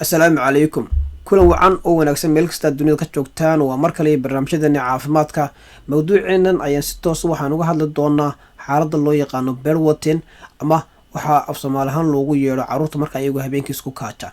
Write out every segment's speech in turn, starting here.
Assalaamu calaykum. Kulan wacan oo wanaagsan meel kasta dunida ka joogtaan waa mar kale barnaamijyadeena caafimaadka. Mawduuceenan ayaan si toos waxaan uga hadli doonaa xaaladda loo yaqaano bedwetting ama waxa af Soomaali ahaan loogu yeero carruurta marka ayagu habeenkii isku kaaja.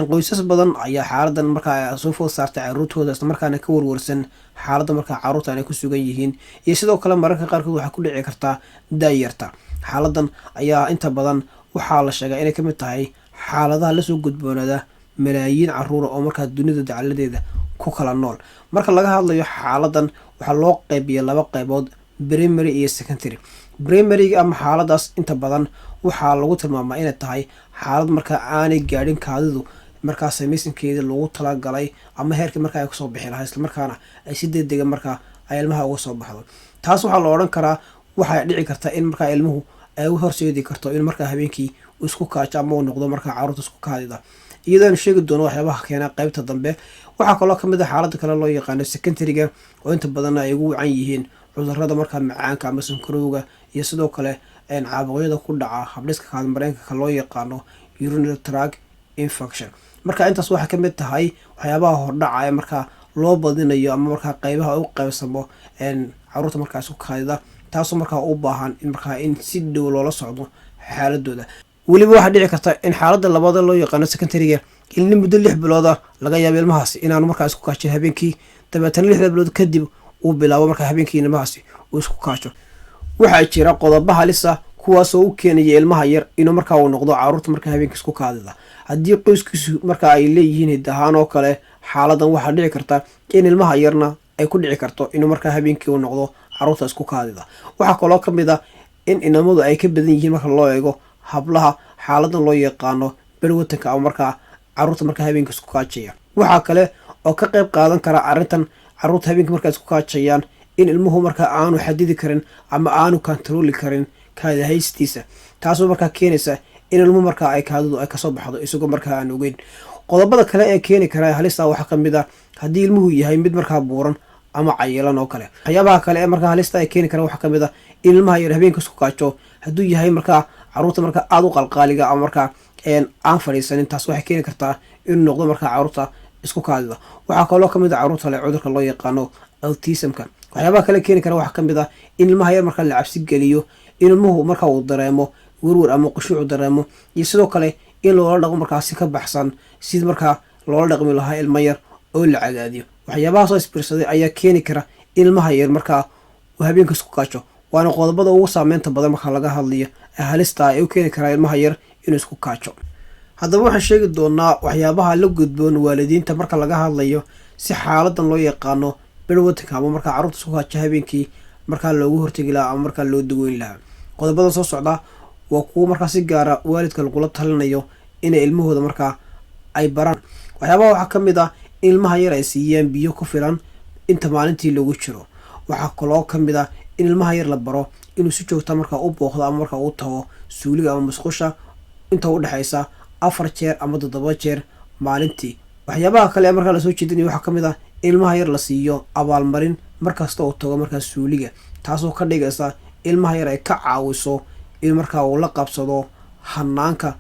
Qoysas badan ayaa xaaladdan marka soo food saartay carruurtooda isla markaana ka warwarsan xaaladda marka carruurta ay ku sugan yihiin iyo sidoo kale mararka qaarkood waxa ku dhici kartaa daayarta. Xaaladdan ayaa inta badan waxaa la sheegaa inay ka mid tahay xaaladaha la soo gudboonada malaayiin carruur oo markaa dunida dacaladeeda ku kala nool. Marka laga hadlayo xaaladdan waxaa loo qaybiyaa laba qaybood, primary iyo secondary. Primary ama xaaladaas inta badan waxaa lagu tilmaamaa inay tahay xaalad markaa aanay gaadhin kaadidu markaa samaysankeeda loogu talagalay ama heerkii markaa ay kasoo bixi lahaa isla markaana ay si degdega markaa ay ilmaha uga soo baxdo. Taas waxaa la odhan karaa waxay dhici karta in markaa ilmuhu ay u horseedi karto in markaa habeenkii uu isku kaajo ama uu noqdo markaa carruurta isku kaadida. Iyadoo sheegi doono waxyaabaha keena qaybta dambe. Waxaa kaloo ka mid ah xaaladda kale loo yaqaano secondary-ga oo inta badan ay ugu wacan yihiin cudurrada markaa macaanka ama sonkorowga iyo sidoo kale caabuqyada ku dhaca habdhiska kaadimareenka loo yaqaano urinary tract infection. Marka intaas waxay ka mid tahay waxyaabaha hordhaca markaa loo badinayo ama markaa qaybaha u qaybsamo carruurta markaa isku kaadida, taasoo markaa u baahan in markaa in si dhow loola socdo xaaladooda. weliba waxaa dhici karta in xaaladda labada loo yaqaano secondary-ga ilni muddo 6 bilooda laga yaabo ilmahaasi inaanu markaa isku kaajin habeenkii, dabeetana 6 bilood kadib uu bilaabo markaa habeenkii ilmahaasi uu isku kaajo. Waxaa jira qodobo halis ah kuwaasoo u keenaya ilmaha yar inuu markaa uu noqdo carruurta markaa habeenkii isku kaadida. Haddii qoyskiisu markaa ay leeyihiin hidahaan oo kale, xaaladdan waxaa dhici karta in ilmaha yarna ay ku dhici karto inuu markaa habeenkii uu noqdo carruurta isku kaadida. Waxaa kaloo ka mid ah in inamadu ay ka badan yihiin marka loo eego hablaha xaaladdan loo yaqaano bedwetting ama markaa carruurta markaa habeenkii isku kaajaya. Waxaa kale oo ka qayb qaadan kara arrintan carruurta habeenkii markaa isku kaajayaan in ilmuhu markaa aanu xadidi karin ama aanu kantarooli karin kaadi haystiisa, taasoo markaa keenaysa in ilmuhu markaa ay kaadidu ay kasoo baxdo isagoo markaa aan ogeyn. Qodobada kale ee keeni kara halista waxaa ka mid ah haddii ilmuhu yahay mid markaa buuran ama cayilan oo kale. waxyaabaha kale ee markaa halista ay keeni kara waxaa ka mid ah in ilmaha yar habeenkii isku kaajo hadduu yahay markaa carruurta markaa aada u qalqaaliga ama markaa aan fadhiisanin. Taas waxay keeni kartaa inuu noqdo markaa carruurta isku kaadida. Waxaa kaloo ka mid ah carruurta leh cudurka loo yaqaano autismka. waxyaabaha kale keeni kara waxaa ka mid ah in ilmaha yar markaa la cabsi geliyo, in ilmuhu markaa uu dareemo werwer ama qushuuc dareemo, iyo sidoo kale in loola dhaqmo markaa si ka baxsan sidii markaa loola dhaqmi lahaa ilmo yar oo la cadaadiyo. waxyaabahaasoo isbiirsaday ayaa keeni kara in ilmaha yar markaa uu habeenkii isku kaajo, waana qodobada ugu saameynta badan marka laga hadlayo ee halista ay u keeni karaa ilmaha yar inuu isku kaajo. Haddaba waxaan sheegi doonaa waxyaabaha la gudboon waalidiinta marka laga hadlayo si xaaladdan loo yaqaano bedwetting ama markaa carruurta isku kaajo habeenkii markaa loogu hortegi lahaa ama markaa loo daweyn lahaa. Qodobada soo socda waa kuwo markaa si gaara waalidka lagula talinayo inay ilmahooda markaa ay baraan. waxyaabaha waxaa ka mid ah in ilmaha yar ay siiyaan biyo ku filan inta maalintii lagu jiro. waxaa kaloo ka mid ah in ilmaha yar la baro inuu si joogta markaa u booqdo ama markaa u tago suuliga ama musqusha inta u dhexaysa 4 jeer ama 7 jeer maalintii. waxyaabaha kale ee markaa lasoo jeedinayo waxaa ka mid ah in ilmaha yar la siiyo abaalmarin markasta uu tago markaa suuliga, taasoo ka dhigaysa ilmaha yar ay ka caawiso in markaa uu la qabsado hanaanka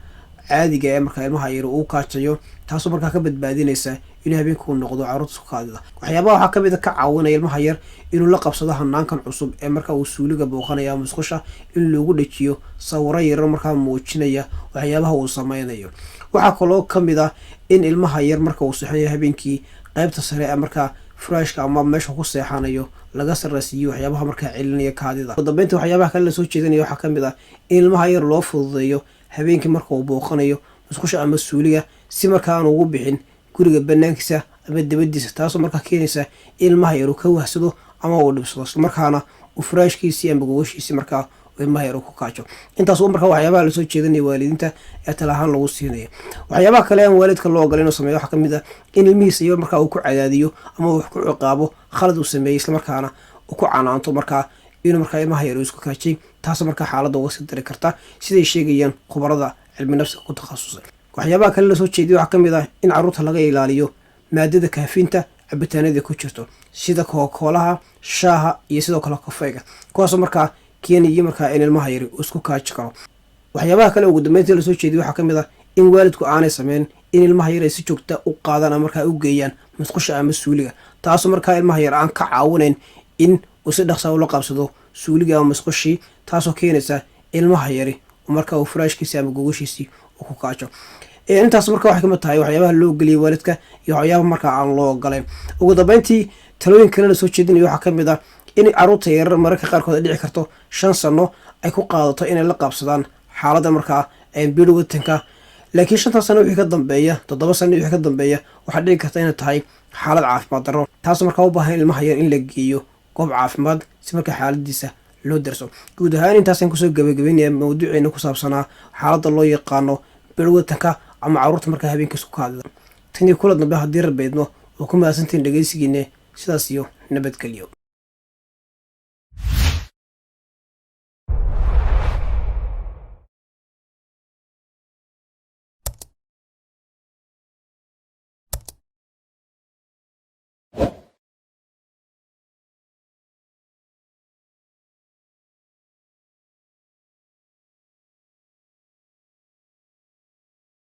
caadiga ee markaa ilmaha yar uu kaajayo, taasoo markaa ka badbaadinaysa inuu habeenkii uu noqdo carruurta isku kaadida. waxyaabaha waxaa ka mid ah ka caawinaya ilmaha yar inuu la qabsado hanaankan cusub ee markaa uu suuliga booqanaya musqusha in loogu dhajiyo sawiro yar markaa muujinaya waxyaabaha uu sameynayo. waxaa kaloo ka mid ah in ilmaha yar marka uu seexanayo habeenkii qaybta sare ee markaa furaashka ama meesha ku seexanayo laga sarraysiiyo waxyaabaha markaa celinaya kaadida. ugu dambeyntii waxyaabaha kale lasoo jeedinaya waxaa ka mid ah in ilmaha yar loo fududeeyo habeenkii marka uu booqanayo musqusha ama suuliga si markaa aan ugu bixin guriga banaankiisa ama dabadiisa, taasoo markaa keenaysa in ilmaha yar uu ka wahsado ama uu dhibsado isla markaana uu furaashkiisii ama gogoshiisii markaa ilmaha yar uu ku kaajo. intaas markaa waxyaabaha lasoo jeedinaya waalidiinta ee tala ahaan lagu siinaya. waxyaabaha kale aan waalidka loo ogolay inuu sameeyo waxaa ka mid ah in ilmihiisa yar markaa uu ku cadaadiyo ama wax ku ciqaabo khalad uu sameeyey isla markaana uu ku canaanto markaa inuu markaa ilmaha yar uu isku kaajay, taasoo markaa xaaladda uga sii dari karta siday sheegayaan khubarada cilmi nafsiga ku takhasusay. waxyaabaha kale lasoo jeediyo waxaa ka mid ah in carruurta laga ilaaliyo maadada kaafinta cabitaanada ku jirto sida koolaha, shaaha iyo sidoo kale kafeega, kuwaasoo markaa keenaya markaa in ilmaha yar uu isku kaaji karo. waxyaabaha kale ugu dambeyntii lasoo jeediyo waxaa ka mid ah in waalidku aanay sameyn in ilmaha yar ay si joogta u qaadaan markaa u geeyaan musqusha ama suuliga, taasoo markaa ilmaha yar aan ka caawinayn in uu si dhaqsaa ula qabsado suuliga ama musqushii, taasoo keenaysa ilmaha yari markaa uu furaashkiisi ama gogashiisii uu ku kaajo. intaas marka waxay kamid tahay waxyaabaha loo geliyay waalidka iyo waxyaabaha markaa aan loo ogolayn. ugu dambeyntii talooyin kale la soo jeedinayo waxaa kamid ah in caruurta yarar mararka qaarkood ay dhici karto 5 sano ay ku qaadato inay la qabsadaan xaaladda markaa bedwettingka, laakiin 5 sano wixii ka dambeeya 7 sano wixii ka dambeeya waxaa dhici karta inay tahay xaalad caafimaad darro, taas markaa u baahan ilmaha yar in la geeyo goob caafimaad si markaa xaaladiisa loo darso. guud ahaan intaasaan kusoo gabagabeynaya mawduuceena ku saabsanaa xaaladda loo yaqaano bedwettingka ama caruurta markaa habeenkiis ku kaadida. tan iyo kula dambe haddii rabeydno oo ku mahadsantiin dhegeysigiine, sidaas iyo nabadgelyo.